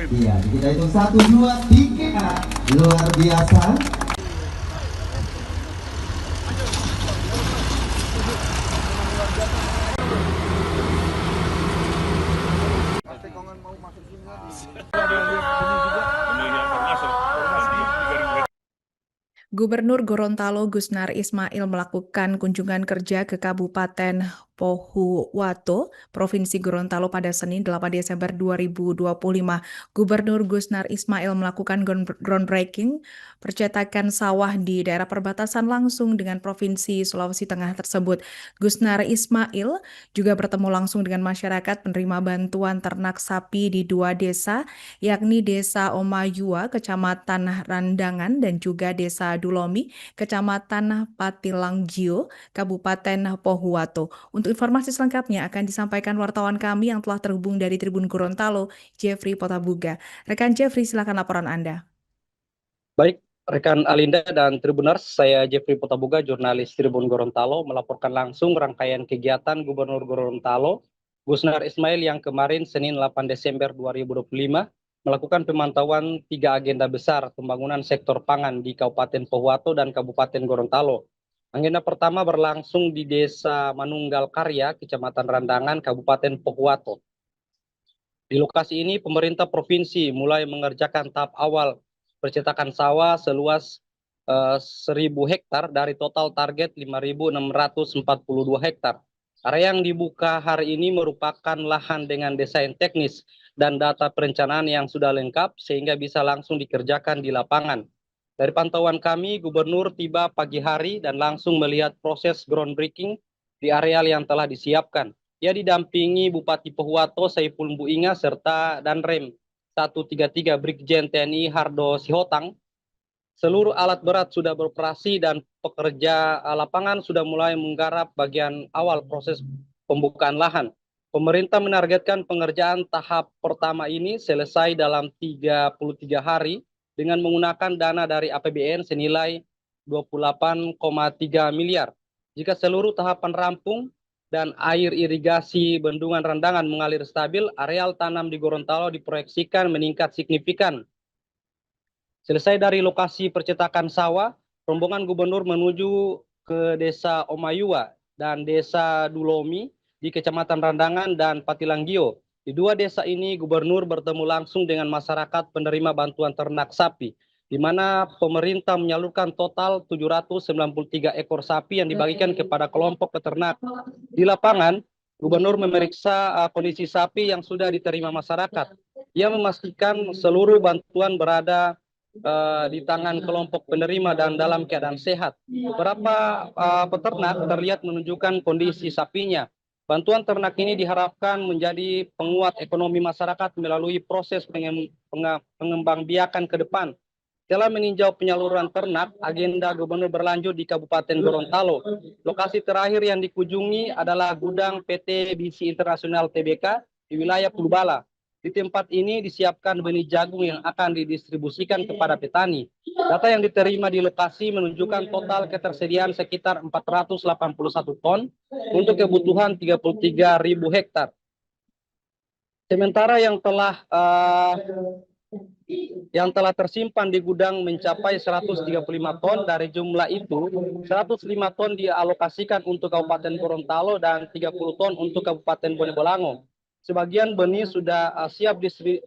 Iya, kita hitung 1, 2, 3. Luar biasa. Gubernur Gorontalo Gusnar Ismail melakukan kunjungan kerja ke Kabupaten Pohuwato, Provinsi Gorontalo pada Senin 8 Desember 2025. Gubernur Gusnar Ismail melakukan groundbreaking percetakan sawah di daerah perbatasan langsung dengan Provinsi Sulawesi Tengah tersebut. Gusnar Ismail juga bertemu langsung dengan masyarakat penerima bantuan ternak sapi di 2 desa, yakni Desa Omayua, Kecamatan Randangan, dan juga Desa Dulomi, Kecamatan Patilanggio, Kabupaten Pohuwato. Untuk informasi selengkapnya akan disampaikan wartawan kami yang telah terhubung dari Tribun Gorontalo, Jeffrey Potabuga. Rekan Jeffrey, silakan laporan Anda. Baik, rekan Alinda dan Tribuners, saya Jeffrey Potabuga, jurnalis Tribun Gorontalo, melaporkan langsung rangkaian kegiatan Gubernur Gorontalo, Gusnar Ismail yang kemarin Senin 8 Desember 2025 melakukan pemantauan 3 agenda besar pembangunan sektor pangan di Kabupaten Pohuwato dan Kabupaten Gorontalo. Agenda pertama berlangsung di Desa Manunggal Karya, Kecamatan Randangan, Kabupaten Pohuwato. Di lokasi ini, pemerintah provinsi mulai mengerjakan tahap awal percetakan sawah seluas 1.000 hektar dari total target 5.642 hektar. Area yang dibuka hari ini merupakan lahan dengan desain teknis dan data perencanaan yang sudah lengkap sehingga bisa langsung dikerjakan di lapangan. Dari pantauan kami, Gubernur tiba pagi hari dan langsung melihat proses groundbreaking di areal yang telah disiapkan. Ia didampingi Bupati Pohuwato Saiful Buinga serta Danrem 133 Brigjen TNI Hardo Sihotang. Seluruh alat berat sudah beroperasi dan pekerja lapangan sudah mulai menggarap bagian awal proses pembukaan lahan. Pemerintah menargetkan pengerjaan tahap pertama ini selesai dalam 33 hari dengan menggunakan dana dari APBN senilai 28,3 miliar. Jika seluruh tahapan rampung dan air irigasi bendungan Randangan mengalir stabil, areal tanam di Gorontalo diproyeksikan meningkat signifikan. Selesai dari lokasi percetakan sawah, rombongan gubernur menuju ke Desa Omayua dan Desa Dulomi di Kecamatan Randangan dan Patilanggio. Di 2 desa ini, gubernur bertemu langsung dengan masyarakat penerima bantuan ternak sapi, di mana pemerintah menyalurkan total 793 ekor sapi yang dibagikan kepada kelompok peternak. Di lapangan, gubernur memeriksa kondisi sapi yang sudah diterima masyarakat. Ia memastikan seluruh bantuan berada di tangan kelompok penerima dan dalam keadaan sehat. Beberapa peternak terlihat menunjukkan kondisi sapinya. Bantuan ternak ini diharapkan menjadi penguat ekonomi masyarakat melalui proses pengembangbiakan ke depan. Setelah meninjau penyaluran ternak, agenda gubernur berlanjut di Kabupaten Gorontalo. Lokasi terakhir yang dikunjungi adalah gudang PT Bisi Internasional Tbk di wilayah Pulubala. Di tempat ini disiapkan benih jagung yang akan didistribusikan kepada petani. Data yang diterima di lokasi menunjukkan total ketersediaan sekitar 481 ton untuk kebutuhan 33.000 hektar. Sementara yang telah tersimpan di gudang mencapai 135 ton. Dari jumlah itu, 105 ton dialokasikan untuk Kabupaten Gorontalo dan 30 ton untuk Kabupaten Bonebolango. Sebagian benih sudah siap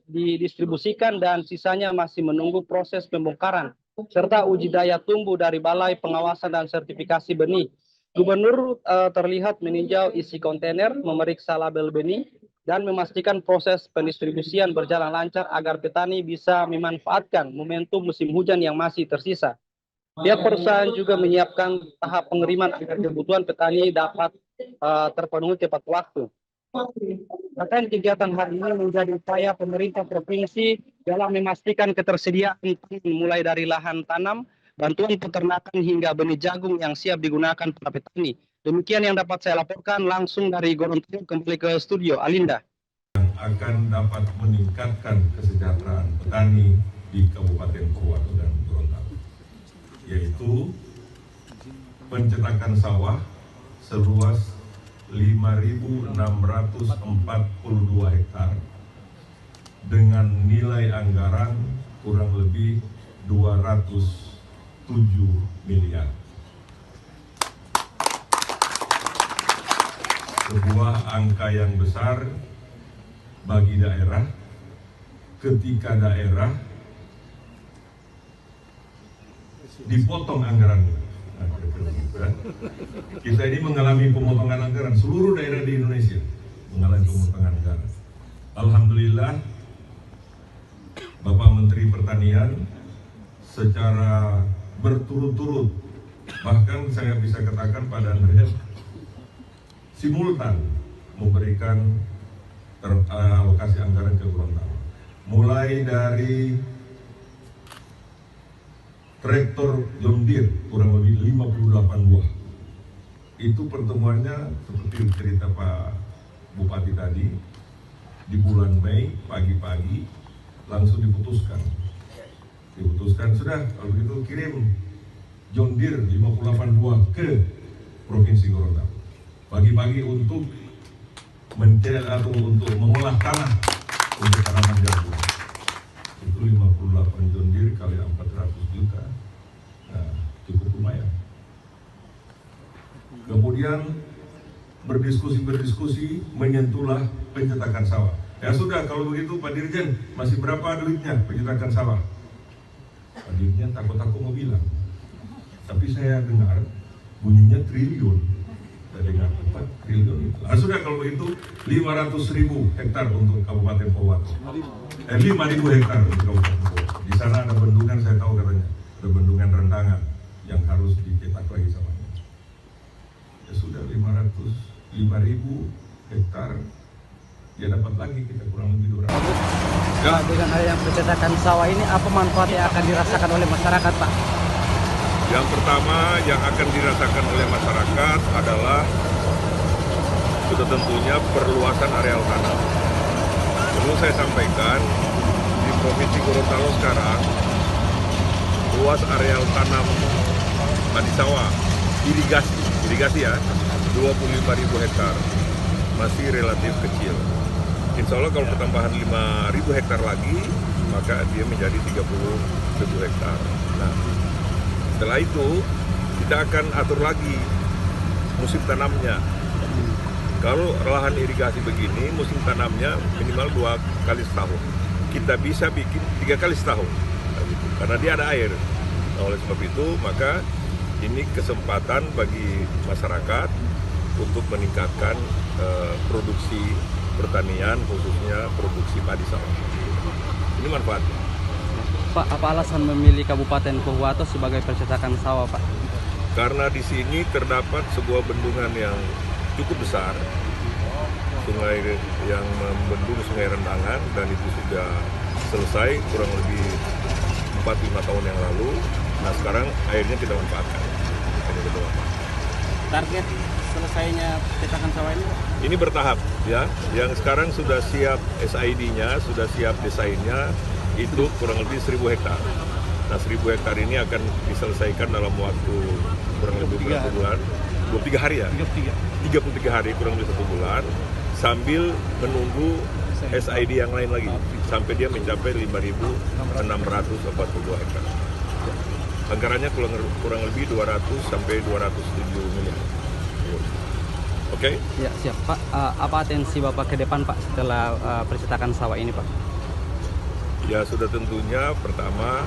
didistribusikan dan sisanya masih menunggu proses pembongkaran serta uji daya tumbuh dari Balai Pengawasan dan Sertifikasi Benih. Gubernur terlihat meninjau isi kontainer, memeriksa label benih, dan memastikan proses pendistribusian berjalan lancar agar petani bisa memanfaatkan momentum musim hujan yang masih tersisa. Pihak perusahaan juga menyiapkan tahap pengiriman agar kebutuhan petani dapat terpenuhi tepat waktu. Bahkan kegiatan hari ini menjadi upaya pemerintah provinsi dalam memastikan ketersediaan mulai dari lahan tanam, bantuan peternakan hingga benih jagung yang siap digunakan para petani. Demikian yang dapat saya laporkan langsung dari Gorontalo, kembali ke studio Alinda. Akan dapat meningkatkan kesejahteraan petani di Kabupaten Pohuwato dan Gorontalo, yaitu pencetakan sawah seluas 5.642 hektar dengan nilai anggaran kurang lebih 207 miliar. Sebuah angka yang besar bagi daerah ketika daerah dipotong anggarannya. Kita ini mengalami pemotongan anggaran, seluruh daerah di Indonesia mengalami pemotongan anggaran. Alhamdulillah, Bapak Menteri Pertanian secara berturut-turut, bahkan saya bisa katakan pada Andreas, simultan memberikan alokasi anggaran ke Gorontalo. Mulai dari traktor John Deere kurang lebih 58 buah. Itu pertemuannya seperti cerita Pak Bupati tadi, di bulan Mei pagi-pagi langsung diputuskan sudah kalau begitu kirim John Deere 58 buah ke Provinsi Gorontalo pagi-pagi untuk atau untuk mengolah tanah untuk tanaman jagung. Itu 58 John Deere kali 400 juta, nah, cukup lumayan. Kemudian berdiskusi menyentuhlah pencetakan sawah. Ya sudah, kalau begitu Pak Dirjen, masih berapa duitnya pencetakan sawah? Pak Dirjen takut-takut mau bilang, tapi saya dengar bunyinya triliun. Saya dengar 4 triliun itu. Ah sudah, kalau begitu 500.000 hektar untuk Kabupaten Pohuwato. 5.000 hektar untuk Kabupaten Pohuwato. Di sana ada bendungan, saya tahu katanya, ada bendungan rendangan yang harus dicetak lagi sawahnya. Ya sudah, 5.000 hektar. Ya dapat lagi kita kurang lebih 200. Ya. Dengan adanya pencetakan sawah ini, apa manfaat yang akan dirasakan oleh masyarakat, Pak? Yang pertama yang akan dirasakan oleh masyarakat adalah sudah tentunya perluasan areal tanam. Perlu saya sampaikan, di Provinsi Gorontalo sekarang luas areal tanam padi sawah irigasi ya 25.000 hektar, masih relatif kecil. Insya Allah kalau pertambahan 5.000 hektar lagi, maka dia menjadi 30.000 hektar. Nah, setelah itu kita akan atur lagi musim tanamnya. Kalau lahan irigasi begini, musim tanamnya minimal 2 kali setahun. Kita bisa bikin 3 kali setahun, karena dia ada air. Nah, oleh sebab itu, maka ini kesempatan bagi masyarakat untuk meningkatkan produksi pertanian, khususnya produksi padi sawah. Ini manfaatnya. Pak, apa alasan memilih Kabupaten Pohuwato sebagai percetakan sawah, Pak? Karena di sini terdapat sebuah bendungan yang cukup besar, sungai yang membendung Sungai Rendangan, dan itu sudah selesai kurang lebih 4-5 tahun yang lalu. Nah, sekarang airnya kita manfaatkan. Target selesainya cetakan sawah ini, Pak? Ini bertahap ya. Yang sekarang sudah siap SID-nya, sudah siap desainnya, itu kurang lebih 1.000 hektar. Nah, 1.000 hektar ini akan diselesaikan dalam waktu kurang lebih 30 bulan. 23 hari ya? 33 hari, kurang lebih 1 bulan, sambil menunggu SID yang lain lagi sampai dia mencapai 5.642 hektar. Anggarannya kurang lebih 200 sampai 207 miliar. Oke? Ya, siap. Pak, apa atensi Bapak ke depan, Pak, setelah percetakan sawah ini, Pak? Ya, sudah tentunya pertama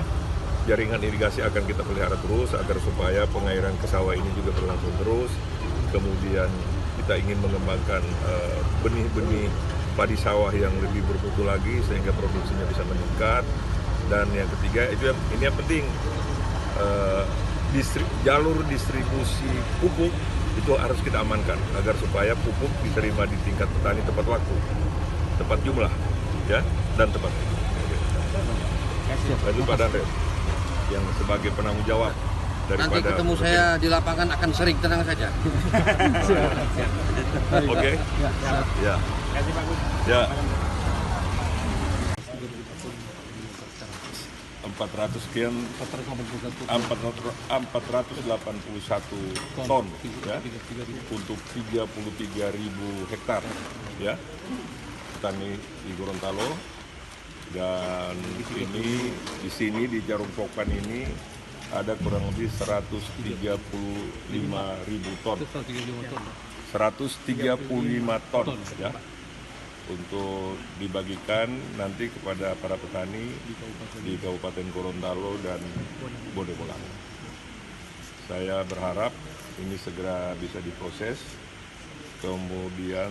jaringan irigasi akan kita pelihara terus agar supaya pengairan ke sawah ini juga berlangsung terus. Kemudian kita ingin mengembangkan benih-benih padi sawah yang lebih bermutu lagi sehingga produksinya bisa meningkat. Dan yang ketiga, ini yang penting, jalur distribusi pupuk itu harus kita amankan agar supaya pupuk diterima di tingkat petani tepat waktu, tepat jumlah, ya, dan tepat. Lanjut Pak Dandre, yang sebagai penanggung jawab daripada. Nanti ketemu saya di lapangan akan sering, tenang saja. Oke? Ya. Ya. 400 sekian, 481 ton ya, untuk 33.000 hektar ya, petani di Gorontalo. Dan ini di sini di Jarum Pokan ini ada kurang lebih 135.000 ton. 135 ton ya. Untuk dibagikan nanti kepada para petani di Kabupaten Gorontalo dan Bodebolang. Saya berharap ini segera bisa diproses, kemudian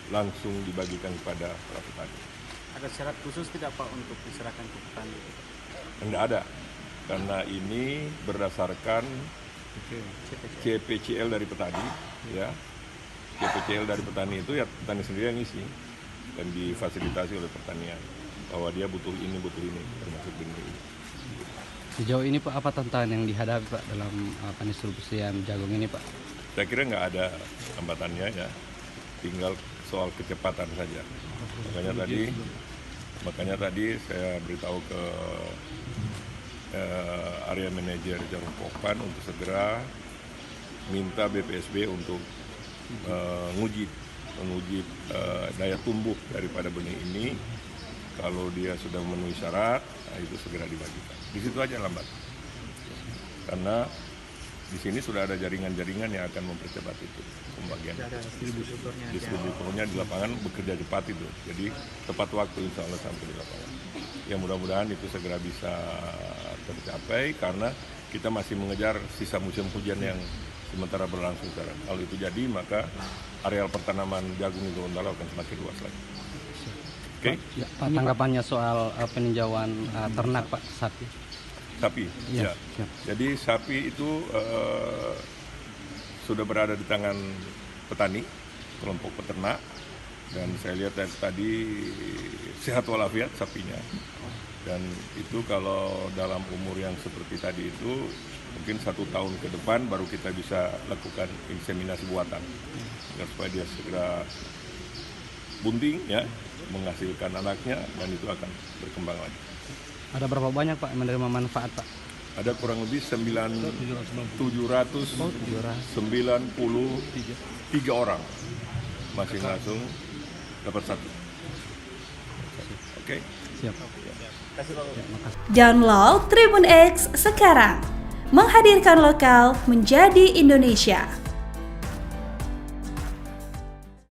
langsung dibagikan kepada para petani. Ada syarat khusus tidak Pak untuk diserahkan ke petani? Tidak ada, karena ini berdasarkan CPCL dari petani, ya. CPCL dari petani itu ya petani sendiri yang isi dan difasilitasi oleh pertanian bahwa dia butuh ini termasuk ini. Sejauh ini Pak, apa tantangan yang dihadapi Pak dalam pendistribusian jagung ini Pak? Saya kira nggak ada hambatannya ya, tinggal soal kecepatan saja. Makanya tadi saya beritahu ke area manajer Jarum Pokan untuk segera minta BPSB untuk menguji daya tumbuh daripada benih ini. Kalau dia sudah memenuhi syarat, itu segera dibagikan. Di situ aja lambat, karena di sini sudah ada jaringan-jaringan yang akan mempercepat itu pembagian. Distributornya di lapangan bekerja cepat itu, jadi tepat waktu insya Allah sampai di lapangan. Ya mudah-mudahan itu segera bisa tercapai karena kita masih mengejar sisa musim hujan yang sementara berlangsung sekarang. Kalau itu jadi maka areal pertanaman jagung di Gorontalo akan semakin luas lagi. Oke? Ya, Pak, tanggapannya soal peninjauan ternak Pak, sapi. Sapi, Ya, ya. siap. Jadi sapi itu sudah berada di tangan petani, kelompok peternak, dan saya lihat tadi sehat walafiat sapinya. Dan itu kalau dalam umur yang seperti tadi itu mungkin 1 tahun ke depan baru kita bisa lakukan inseminasi buatan, agar supaya dia segera bunting ya, menghasilkan anaknya, dan itu akan berkembang lagi. Ada berapa banyak Pak yang menerima manfaat Pak? Ada kurang lebih 793 orang masing-masing dapat satu. Oke? Siap. Download Tribun X sekarang, menghadirkan lokal menjadi Indonesia.